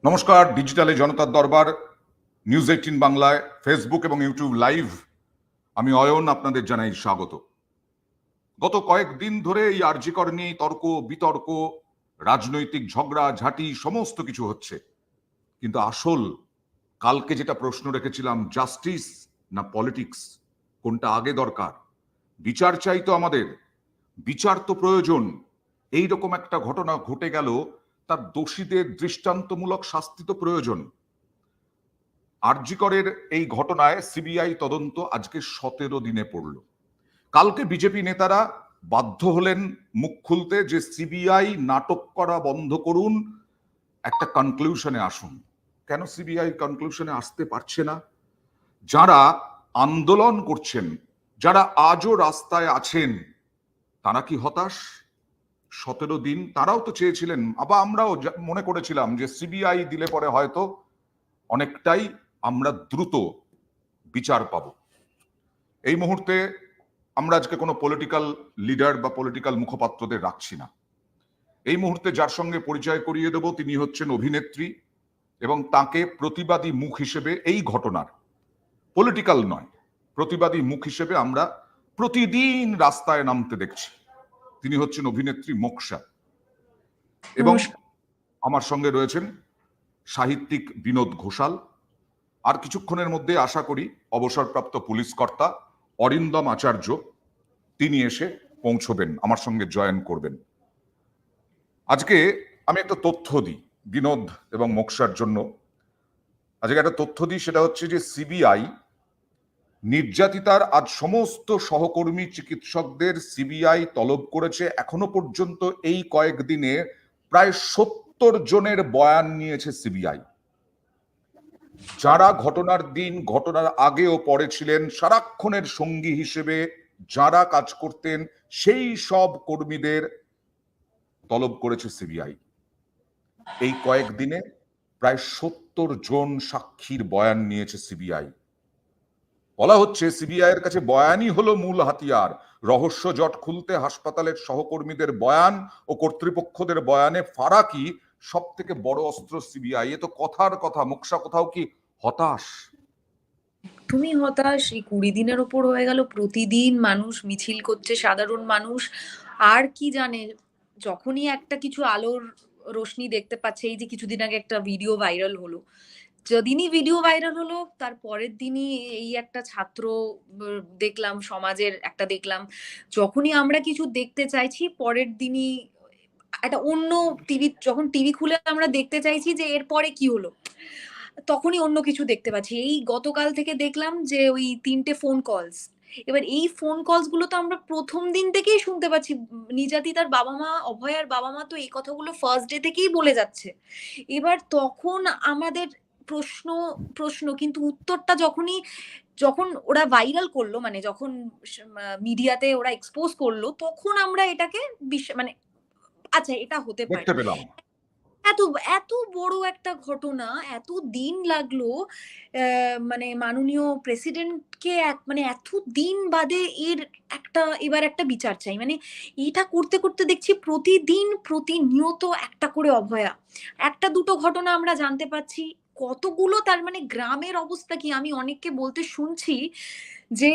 নমস্কার, ডিজিটালে জনতার দরবার নিউজ 18 বাংলায় ফেসবুক এবং ইউটিউব লাইভ। আমি অয়ন, আপনাদের জানাই স্বাগত। গত কয়েকদিন ধরে এই আরজি কর নিয়ে তর্ক বিতর্ক, রাজনৈতিক ঝগড়া ঝাঁটি সমস্ত কিছু হচ্ছে, কিন্তু আসল কালকে যেটা প্রশ্ন রেখেছিলাম, জাস্টিস না পলিটিক্স, কোনটা আগে দরকার? বিচার চাই তো আমাদের, বিচার তো প্রয়োজন। এইরকম একটা ঘটনা ঘটে গেল, তার দোষীদের দৃষ্টান্তমূলক শাস্তি তো প্রয়োজন। আরজি করের এই ঘটনায় সিবিআই তদন্ত আজকে 17 দিনে পড়ল। কালকে বিজেপি নেতারা বাধ্য হলেন মুখ খুলতে যে সিবিআই নাটক করা বন্ধ করুন, একটা কনক্লুশনে আসুন। কেন সিবিআই কনক্লুশনে আসতে পারছে না? যারা আন্দোলন করছেন, যারা আজও রাস্তায় আছেন, তারা কি হতাশ? 17 দিন তারাও তো চেয়েছিলেন, আবার আমরাও মনে করেছিলাম যে সিবিআই দিলে পরে হয়তো অনেকটাই আমরা দ্রুত বিচার পাব। এই মুহূর্তে আমরা আজকে কোনো পলিটিক্যাল লিডার বা পলিটিক্যাল মুখপাত্রদের রাখছি না। এই মুহূর্তে যার সঙ্গে পরিচয় করিয়ে দেব তিনি হচ্ছেন অভিনেত্রী, এবং তাকে প্রতিবাদী মুখ হিসেবে এই ঘটনার, পলিটিক্যাল নয়, প্রতিবাদী মুখ হিসেবে আমরা প্রতিদিন রাস্তায় নামতে দেখছি। তিনি হচ্ছেন অভিনেত্রী মোকসা, এবং আমার সঙ্গে রয়েছেন সাহিত্যিক বিনোদ ঘোষাল। আর কিছুক্ষণের মধ্যে আশা করি অবসরপ্রাপ্ত পুলিশ কর্তা অরিন্দম আচার্য তিনি এসে পৌঁছবেন, আমার সঙ্গে জয়েন করবেন। আজকে আমি একটা তথ্য দিই বিনোদ এবং মোকসার জন্য। আজকে একটা তথ্য দিই, সেটা হচ্ছে যে সিবিআই নির্যাতিতার আজ সমস্ত সহকর্মী চিকিৎসকদের সিবিআই তলব করেছে। এখনো পর্যন্ত এই কয়েকদিনে প্রায় 70 জনের বয়ান নিয়েছে সিবিআই, যারা ঘটনার দিন, ঘটনার আগে ও পরে ছিলেন, সারাক্ষণের সঙ্গী হিসেবে যারা কাজ করতেন, সেই সব কর্মীদের তলব করেছে সিবিআই। এই কয়েকদিনে প্রায় 70 জন সাক্ষীর বয়ান নিয়েছে সিবিআই। বলা হচ্ছে সিবিআই এর কাছে বয়ানই হলো মূল হাতিয়ার। রহস্য জট খুলতে হাসপাতালের সহকর্মীদের বয়ান ও কর্তৃপক্ষদের বয়ানে ফারাকি সব থেকে বড় অস্ত্র সিবিআই। এ তো কথার কথা। মোকসা, কোথাও কি হতাশ? তুমি হতাশ? এই 20 দিনের ওপর হয়ে গেল, প্রতিদিন মানুষ মিছিল করছে, সাধারণ মানুষ আর কি জানে। যখনই একটা কিছু আলোর রোশনি দেখতে পাচ্ছে, এই যে কিছুদিন আগে একটা ভিডিও ভাইরাল হলো, যেদিনই ভিডিও ভাইরাল হলো তার পরের দিনই এই একটা ছাত্র দেখলাম, সমাজের একটা দেখলাম। যখনই আমরা কিছু দেখতে চাইছি পরের দিনই একটা অন্য টিভি, যখন টিভি খুলে আমরা দেখতে চাইছি যে এরপরে কি হলো, তখনই অন্য কিছু দেখতে পাচ্ছি। এই গতকাল থেকে দেখলাম যে ওই 3টে ফোন কলস। এবার এই ফোন কলস গুলো তো আমরা প্রথম দিন থেকেই শুনতে পাচ্ছি। নির্যাতিতার বাবা মা, অভয়ার বাবা মা তো এই কথাগুলো ফার্স্ট ডে থেকেই বলে যাচ্ছে। এবার তখন আমাদের প্রশ্ন প্রশ্ন কিন্তু উত্তরটা যখন ওরা ভাইরাল করলো, মানে যখন মিডিয়াতে ওরা এক্সপোজ করলো, তখন আমরা এটাকে মানে আচ্ছা এটা হতে পারে। দেখতে পেলাম। এত এত বড় একটা ঘটনা, এত দিন লাগলো। মানে মাননীয় প্রেসিডেন্টকে মানে এত দিন বাদে এর এবার একটা বিচার চাই। মানে এটা করতে করতে দেখছি প্রতিদিন প্রতিনিয়ত একটা করে অভয়া, একটা দুটো ঘটনা আমরা জানতে পাচ্ছি। কতগুলো, তার মানে গ্রামের অবস্থা কি? আমি অনেককে বলতে শুনছি যে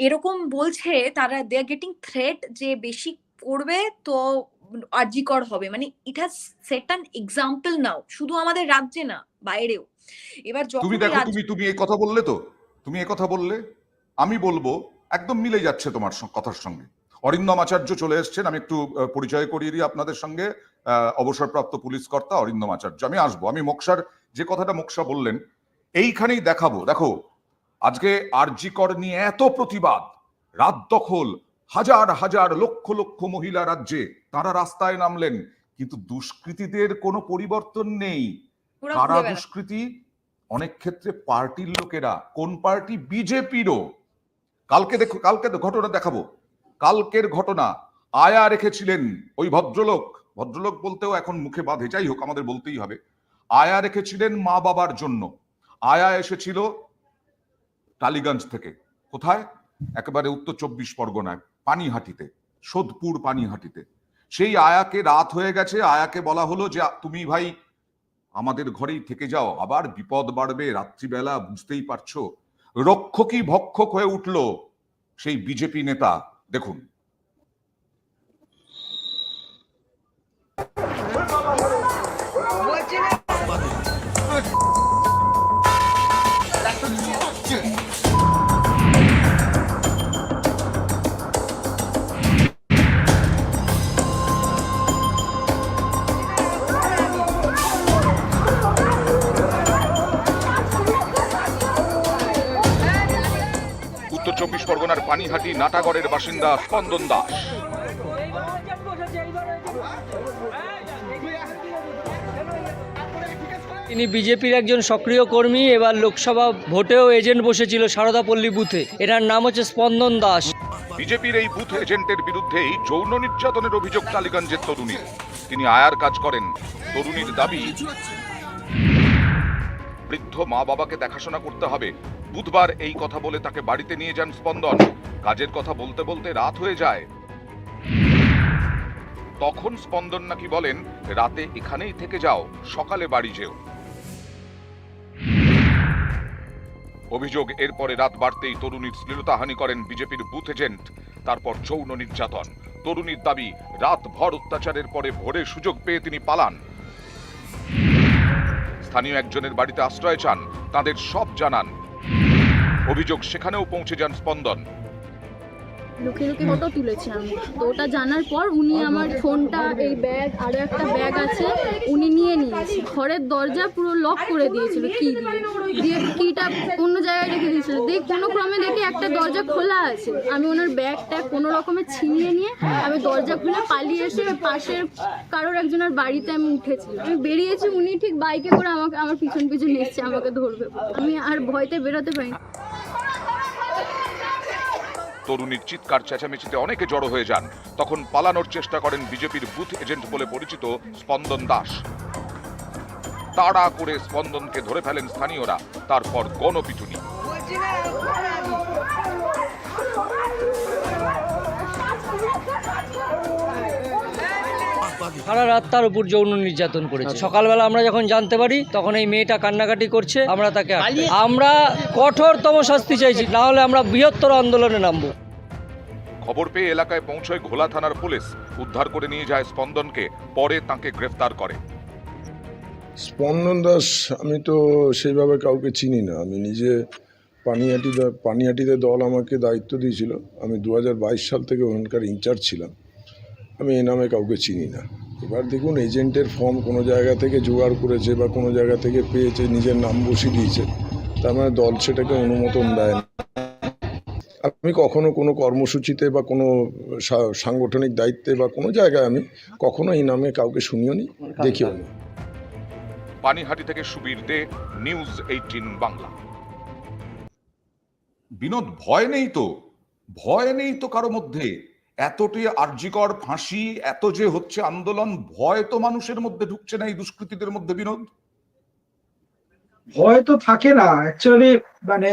এরকম বলছে তারা, দে আর গেটিং থ্রেট যে বেশি করবে তো আরজিকর হবে। মানে it has set an example now, শুধু আমাদের রাজ্যে না, বাইরেও। এবার তুমি যখন দেখো, তুমি এই কথা বললে, তো তুমি এই কথা বললে, আমি বলবো একদম মিলে যাচ্ছে তোমার কথার সঙ্গে। অরিন্দম আচার্য চলে এসছেন, আমি একটু পরিচয় করিয়ে দিই আপনাদের সঙ্গে। অবসরপ্রাপ্ত পুলিশ কর্তা অরিন্দম আচার্য। আমি আসবো, আমি মোকসার যে কথাটা মোকসা বললেন এইখানেই দেখাবো। দেখো, আজকে আরজি কর নিয়ে এত প্রতিবাদ, রাত দখল, হাজার হাজার লক্ষ লক্ষ মহিলা রাজ্যে তারা রাস্তায় নামলেন, কিন্তু দুষ্কৃতীদের কোনো পরিবর্তন নেই। কারা দুষ্কৃতী? অনেক ক্ষেত্রে পার্টির লোকেরা। কোন পার্টি? বিজেপিরও। কালকে ঘটনা দেখাবো। কালকের ঘটনা, আয়া রেখেছিলেন ওই ভদ্রলোক, ভদ্রলোক বলতেও এখন মুখে বাঁধে, যাই হোক আমাদের বলতেই হবে। আয়া রেখেছিলেন মা বাবার জন্য। আয়া এসেছিল টালিগঞ্জ থেকে। কোথায়? একেবারে উত্তর 24 পরগনায়, পানিহাটিতে, সোদপুর পানিহাটিতে। সেই আয়াকে, রাত হয়ে গেছে, আয়াকে বলা হলো যে তুমি ভাই আমাদের ঘরেই থেকে যাও, আবার বিপদ বাড়বে রাত্রিবেলা, বুঝতেই পারছো। রক্ষকই ভক্ষক হয়ে উঠল সেই বিজেপি নেতা। দেখুন। উত্তর 24 পরগনার পানিহাটি নাটাগড়ের বাসিন্দা স্পন্দন দাস। তিনি বিজেপির একজন সক্রিয় কর্মী, এবার লোকসভা ভোটেও এজেন্ট বসেছিল সারদাপল্লী বুথে। এনার নাম হচ্ছে স্পন্দন দাস। বিজেপির এই বুথ এজেন্টের বিরুদ্ধেই যৌন নির্যাতনের অভিযোগ টালিগঞ্জের তরুণীর। তিনি আয়ার কাজ করেন। তরুণীর দাবি, বৃদ্ধ মা বাবাকে দেখাশোনা করতে হবে। বুধবার এই কথা বলে তাকে বাড়িতে নিয়ে যান স্পন্দন। কাজের কথা বলতে বলতে রাত হয়ে যায়। তখন স্পন্দন নাকি বলেন, রাতে এখানেই থেকে যাও, সকালে বাড়ি যেও। অভিযোগ, এরপরে রাত বাড়তেই তরুণীর শ্লীলতাহানি করেন বিজেপির বুথ এজেন্ট। তারপর যৌন নির্যাতন। তরুণীর দাবি, রাত ভর অত্যাচারের পরে ভোরে সুযোগ পেয়ে তিনি পালান। স্থানীয় একজনের বাড়িতে আশ্রয় চান, তাদের সব জানান। অভিযোগ, সেখানেও পৌঁছে যান স্পন্দন। লুকিয়ে লুকিয়ে ফটো তুলেছি আমি, তো ওটা জানার পর উনি আমার ফোনটা, এই ব্যাগ, আরো একটা ব্যাগ আছে, উনি নিয়ে নিয়েছে। ঘরের দরজা পুরো লক করে দিয়েছিল কি দিয়ে কিটা অন্য জায়গায় রেখে দিয়েছিল। কোনো ক্রমে দেখি একটা দরজা খোলা আছে, আমি ওনার ব্যাগটা কোনো রকমে ছিনিয়ে নিয়ে আমি দরজা খুলে পালিয়ে এসে পাশের কারোর একজনের বাড়িতে আমি উঠেছিলাম। আমি বেরিয়েছি, উনি ঠিক বাইকে করে আমার পিছন পিছন এসছে আমাকে ধরবে। আমি আর ভয়তে বেরোতে পারিনি। তরুণীর চিৎকার চেঁচামেচিতে অনেকে জড়ো হয়ে যান। তখন পালানোর চেষ্টা করেন বিজেপির বুথ এজেন্ট বলে পরিচিত স্পন্দন দাস। তাড়া করে স্পন্দনকে ধরে ফেলেন স্থানীয়রা। তারপর গণপিটুনি। সারা রাত তার উপর যৌন নির্যাতন করেছে। সকালবেলা আমরা যখন জানতে পারি তখন এই মেয়েটা কান্নাকাটি করছে, আমরা তাকে আমরা কঠোরতম শাস্তি চাইছি, না হলে আমরা বৃহত্তর আন্দোলনে নামবো। খবর পেয়ে এলাকায় পৌঁছয় ঘোলা থানার পুলিশ। উদ্ধার করে নিয়ে যায় স্পন্দনকে। পরে তাকে গ্রেফতার করে। স্পন্দন দাস আমি তো সেইভাবে কাউকে চিনি না। আমি নিজে পানিহাটিতে দল আমাকে দায়িত্ব দিয়েছিল। আমি 2022 সাল থেকে ওখানকার ইনচার্জ ছিলাম। আমি এ নামে কাউকে চিনি না। এবার দেখুন, এজেন্টের ফর্ম কোনো জায়গা থেকে জোগাড় করেছে বা কোনো জায়গা থেকে পেয়েছে, নিজের নাম বসিয়ে দিয়েছে, তার মানে দল সেটাকে অনুমোদন দেয় না। আমি কখনো কোনো কর্মসূচিতে বা কোনো সাংগঠনিক দায়িত্বে বা কোনো জায়গায় আমি কখনো এই নামে কাউকে শুনিও নি, দেখিও নি। পানিহাটি থেকে সুবীর দে, নিউজ 18 বাংলা। বিনোদ, ভয় নেই তো? ভয় নেই তো কারো মধ্যে? এতটি আরজিকর ফাঁসি, এত যে হচ্ছে আন্দোলন, ভয় তো মানুষের মধ্যে ঢুকছে না এই দুষ্কৃতীদের মধ্যে? বিনোদ, ভয় তো থাকে না অ্যাকচুয়ালি। মানে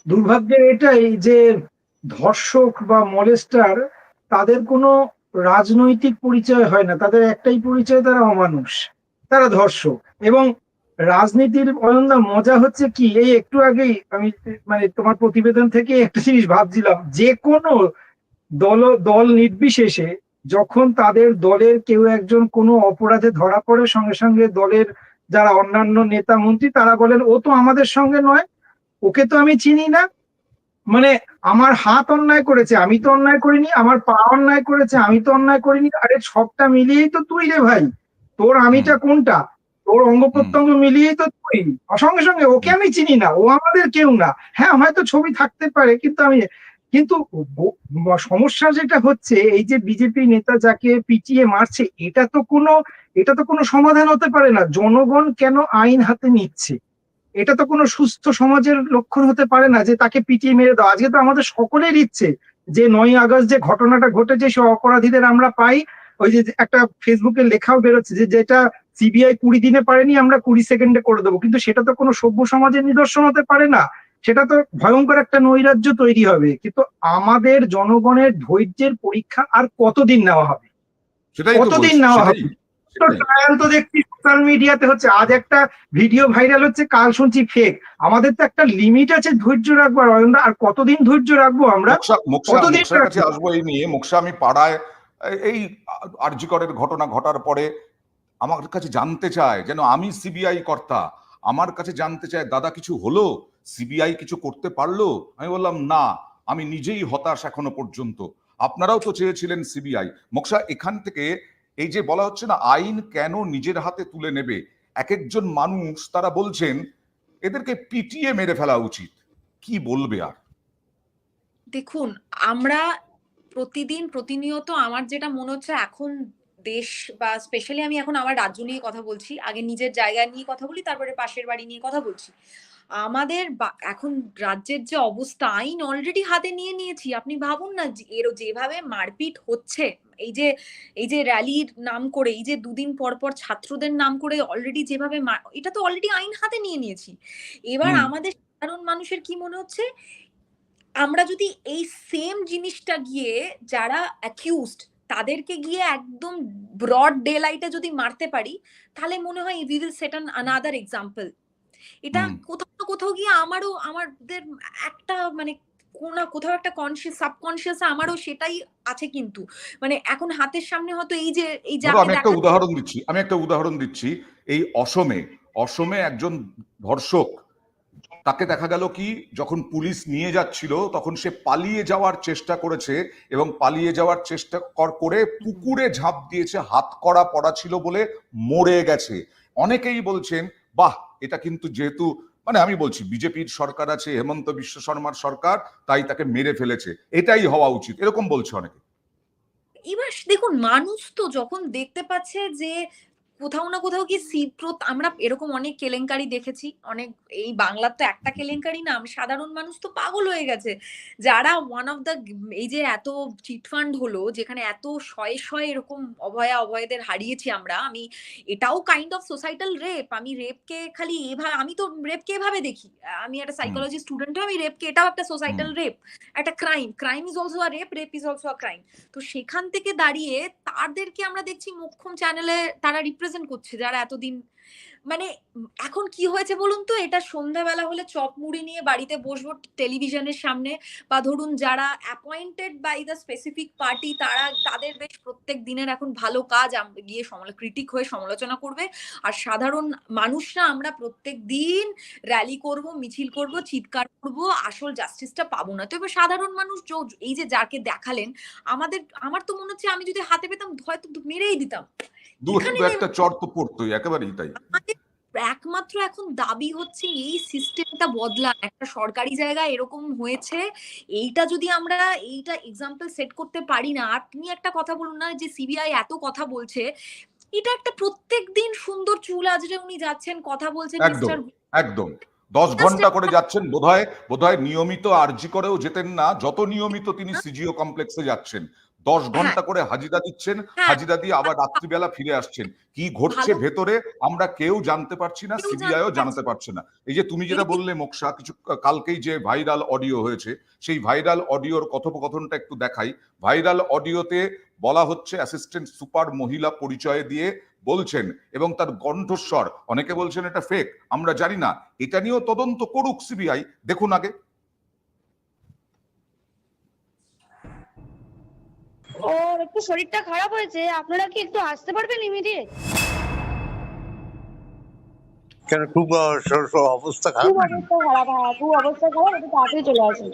দুর্ভাগ্যের এটাই যে ধর্ষক বা মলেস্টার, তাদের কোনো রাজনৈতিক পরিচয় হয় না। তাদের একটাই পরিচয়, তারা অমানুষ, তারা ধর্ষক। এবং রাজনীতির অয়ন্দা মজা হচ্ছে কি, এই একটু আগেই আমি মানে তোমার প্রতিবেদন থেকে একটা জিনিস ভাবছিলাম, যে কোনো দল নির্বিশেষে যখন তাদের দলের কেউ একজন কোনো অপরাধে ধরা পড়ে, সঙ্গে সঙ্গে দলের যারা অন্যান্য নেতা মন্ত্রী তারা বলেন, ও তো আমাদের সঙ্গে নয়, ওকে তো আমি চিনি না। মানে আমার হাত অন্যায় করেছে, আমি তো অন্যায় করিনি। আমার পা অন্যায় করেছে, আমি তো অন্যায় করিনি। আরে সবটা মিলিয়েই তো তুই রে ভাই, তোর আমিটা কোনটা, তোর অঙ্গ প্রত্যঙ্গ মিলিয়েই তো তুই। সঙ্গে সঙ্গে ওকে আমি চিনি না, ও আমাদের কেউ না। হ্যাঁ, হয়তো ছবি থাকতে পারে, কিন্তু সমস্যা যেটা হচ্ছে, এই যে বিজেপি নেতা যাকে পিটিয়ে মারছে, এটা তো কোনো সমাধান হতে পারে না। জনগণ কেন আইন হাতে নিচ্ছে? এটা তো কোনো সুস্থ সমাজের লক্ষণ হতে পারে না যে তাকে পিটিয়ে মেরে দাও। আজকে তো আমাদের সকলের ইচ্ছে যে 9ই আগস্ট যে ঘটনাটা ঘটেছে, সে অপরাধীদের আমরা পাই। ওই যে একটা ফেসবুকে লেখাও বেরোচ্ছে যে যেটা সিবিআই 20 দিনে পারেনি, আমরা 20 সেকেন্ডে করে দেবো। কিন্তু সেটা তো কোনো সভ্য সমাজের নিদর্শন হতে পারে না। সেটা তো ভয়ঙ্কর একটা নৈরাজ্য তৈরি হবে। কিন্তু আমাদের জনগণের ধৈর্যের পরীক্ষা আর কতদিন নেওয়া হবে? সেটাই তো কতদিন বলছি, নেওয়া হবে? ট্রায়াল তো দেখছি সোশ্যাল মিডিয়াতে হচ্ছে, আজ একটা ভিডিও ভাইরাল হচ্ছে, কাল শুনছি ফেক। আমাদের তো একটা লিমিট আছে ধৈর্য রাখবার, অয়নদা। আর কতদিন ধৈর্য রাখবো আমরা? কতদিন মোকসার কাছে আসবো এই নিয়ে। মোকসা, আমি পাড়ায় এই আরজি করের ঘটনা ঘটার পরে আমার কাছে জানতে চায় যেন আমি সিবিআই কর্তা, আমার কাছে জানতে চায় দাদা কিছু হলো, সিবিআই কিছু করতে পারলো? আমি বললাম না, আমি নিজেই হতাশ এখনো পর্যন্ত। আপনারাও তো চেয়েছিলেন সিবিআই। মোকসা, এখান থেকে এই যে বলা হচ্ছে না আইন কেন নিজের হাতে তুলে নেবে, এক একজন মানুষ তারা বলছেন এদেরকে পিটিয়ে মেরে ফেলা উচিত, কি বলবে? আর দেখুন, আমরা প্রতিনিয়ত আমার যেটা মনে হচ্ছে এখন দেশ, বা স্পেশালি আমি এখন আমার রাজ্য নিয়ে কথা বলছি, আগে নিজের জায়গা নিয়ে কথা বলি, তারপরে পাশের বাড়ি নিয়ে কথা বলছি। আমাদের এখন রাজ্যের যে অবস্থা, আইন অলরেডি হাতে নিয়ে নিয়েছি। আপনি ভাবুন না, এর যেভাবে মারপিট হচ্ছে, এই যে র্যালির নাম করে, এই যে দুদিন পর পর ছাত্রদের নাম করে অলরেডি যেভাবে এটা তো অলরেডি আইন হাতে নিয়ে নিয়েছি। এবার আমাদের সাধারণ মানুষের কি মনে হচ্ছে, আমরা যদি এই সেম জিনিসটা গিয়ে যারা অ্যাকিউজড তাদেরকে গিয়ে একদম ব্রড ডে লাইটে যদি মারতে পারি, তাহলে মনে হয় we will set another example. এটা কোথাও না কোথাও গিয়ে আমাদের একটা মানে কোথাও একটা কনসিয়াস সাবকনসিয়াস আমারও সেটাই আছে। কিন্তু মানে এখন হাতের সামনে হয়তো এই যে আমি একটা উদাহরণ দিচ্ছি। এই অসমে একজন ধর্ষক, তাকে দেখা গেল কি যখন পুলিশ নিয়ে যাচ্ছিল তখন সে পালিয়ে যাওয়ার চেষ্টা করেছে, এবং পালিয়ে যাওয়ার চেষ্টা করে পুকুরে ঝাঁপ দিয়েছে, হাত কড়া পড়া ছিল বলে মরে গেছে। অনেকেই বলছেন বাহ, এটা কিন্তু যেহেতু মানে আমি বলছি বিজেপির সরকার আছে, হেমন্ত বিশ্ব শর্মার সরকার, তাই তাকে মেরে ফেলেছে, এটাই হওয়া উচিত, এরকম বলছে অনেকে। এবার দেখুন, মানুষ তো যখন দেখতে পাচ্ছে যে কোথাও না কোথাও কি আমরা এরকম অনেক কেলেঙ্কারি দেখেছি, অনেক, এই বাংলার তো একটা কেলেঙ্কারি না, সাধারণ মানুষ তো পাগল হয়ে গেছে। যারা ওয়ান অফ দ্য, এই যে এত চিটফান্ড হলো, যেখানে এত শয়ে এরকম অভয়দের হারিয়েছি আমরা, আমি এটাও কাইন্ড অফ সোসাইটাল রেপ। আমি রেপকে খালি এভাবে, আমি তো রেপকে এভাবে দেখি, আমি একটা সাইকোলজি স্টুডেন্ট, আমি রেপকে এটাও একটা সোসাইটাল রেপ, একটা crime is also a rape is also a crime. তো সেখান থেকে দাঁড়িয়ে তাদেরকে আমরা দেখছি মোক্ষম চ্যানেলে তারা রিপ্রেজেন্ট করছে, যারা এতদিন মানে এখন কি হয়েছে বলুন তো, এটা সন্ধ্যাবেলা হলে চপ মুড়ি নিয়ে বাড়িতে বসবো টেলিভিশনের সামনে, বা ধরুন যারা appointed by the specific party, তাদের বেশ প্রত্যেক দিনের এখন ভালো কাজ গিয়ে ক্রিটিক হয়ে সমালোচনা করবে, আর সাধারণ মানুষরা আমরা প্রত্যেক দিন র্যালি করব, মিছিল করব, চিৎকার করব, আসল জাস্টিসটা পাবো না। তো এবার সাধারণ মানুষ এই যে যাকে দেখালেন, আমার তো মনে হচ্ছে আমি যদি হাতে পেতাম হয়তো মেরেই দিতাম। একটা চর তো পড়তোই, একেবারেই তাই। একমাত্র এখন দাবি হচ্ছে এই সিস্টেমটা বদলা, একটা সরকারি জায়গায় এরকম হয়েছে, এইটা যদি আমরা এক্সাম্পল সেট করতে পারি না। আপনি একটা কথা বলুন না, যে সিবিআই এত কথা বলছে, এটা একটা প্রত্যেক দিন সুন্দর চুল আজরে উনি যাচ্ছেন, কথা বলছেন, একদম 10 ঘন্টা করে যাচ্ছেন, বোধহয় নিয়মিত আরজি করেও যেতেন না, যত নিয়মিত তিনি সিজিও কমপ্লেক্সে যাচ্ছেন 10 ঘন্টা করে হাজিরা দিচ্ছেন, হাজিরা দিয়ে আবার রাত্রিবেলা ফিরে আসছেন। কি ঘটছে ভেতরে আমরা কেউ জানতে পারছি না, সিবিআইও জানাতে পারছে না। এই যে তুমি যেটা বললে মোকসা, কিছু কালকেই যে ভাইরাল অডিও হয়েছে, সেই ভাইরাল অডিওর কথোপকথনটা একটু দেখাই। ভাইরাল অডিওতে বলা হচ্ছে অ্যাসিস্ট্যান্ট সুপার মহিলা পরিচয় দিয়ে বলছেন, এবং তার কণ্ঠস্বর, অনেকে বলছেন এটা ফেক, আমরা জানি না, এটা নিয়েও তদন্ত করুক সিবিআই। দেখুন আগে। ওর একটু শরীরটা খারাপ হয়েছে, আপনারা কি একটু আসতে পারবেন ইমিডিয়েট? কেন, খুব অবস্থা খারাপ? খুব অবস্থা খারাপ, হ্যাঁ খুব অবস্থা খারাপ, একটু তাড়াতাড়ি চলে আসুন।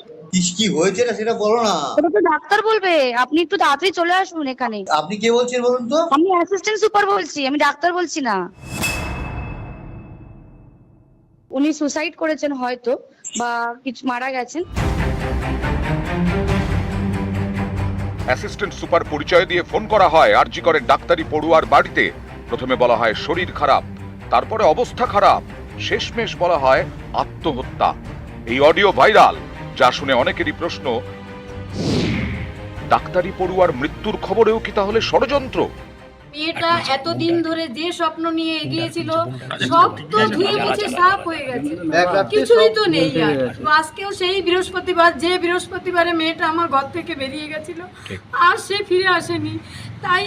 কি হয়েছে না সেটা বলো না। ওটা তো ডাক্তার বলবে, আপনি একটু তাড়াতাড়ি চলে আসুন এখানে। আপনি কে বলছেন বলুন তো? আমি অ্যাসিস্ট্যান্ট সুপার বলছি, আমি ডাক্তার বলছি না। উনি সুসাইড করেছেন হয়তো, বা কিছু মারা গেছেন। অ্যাসিস্ট্যান্ট সুপার পরিচয় দিয়ে ফোন করা হয় আরজি করের ডাক্তারি পড়ুয়ার বাড়িতে। প্রথমে বলা হয় শরীর খারাপ, তারপরে অবস্থা খারাপ, শেষমেশ বলা হয় আত্মহত্যা। এই অডিও ভাইরাল, যা শুনে অনেকেরই প্রশ্ন, ডাক্তারি পড়ুয়ার মৃত্যুর খবরেও কি তাহলে ষড়যন্ত্র? মেয়েটা এতদিন ধরে যে স্বপ্ন নিয়ে এগিয়েছিল সব তো ধুয়ে মুছে সাফ হয়ে গেছে, কিছুই তো নেই। আর আজকেও সেই বৃহস্পতিবারে মেয়েটা আমার ঘর থেকে বেরিয়ে গেছিল, আর সে ফিরে আসেনি। তাই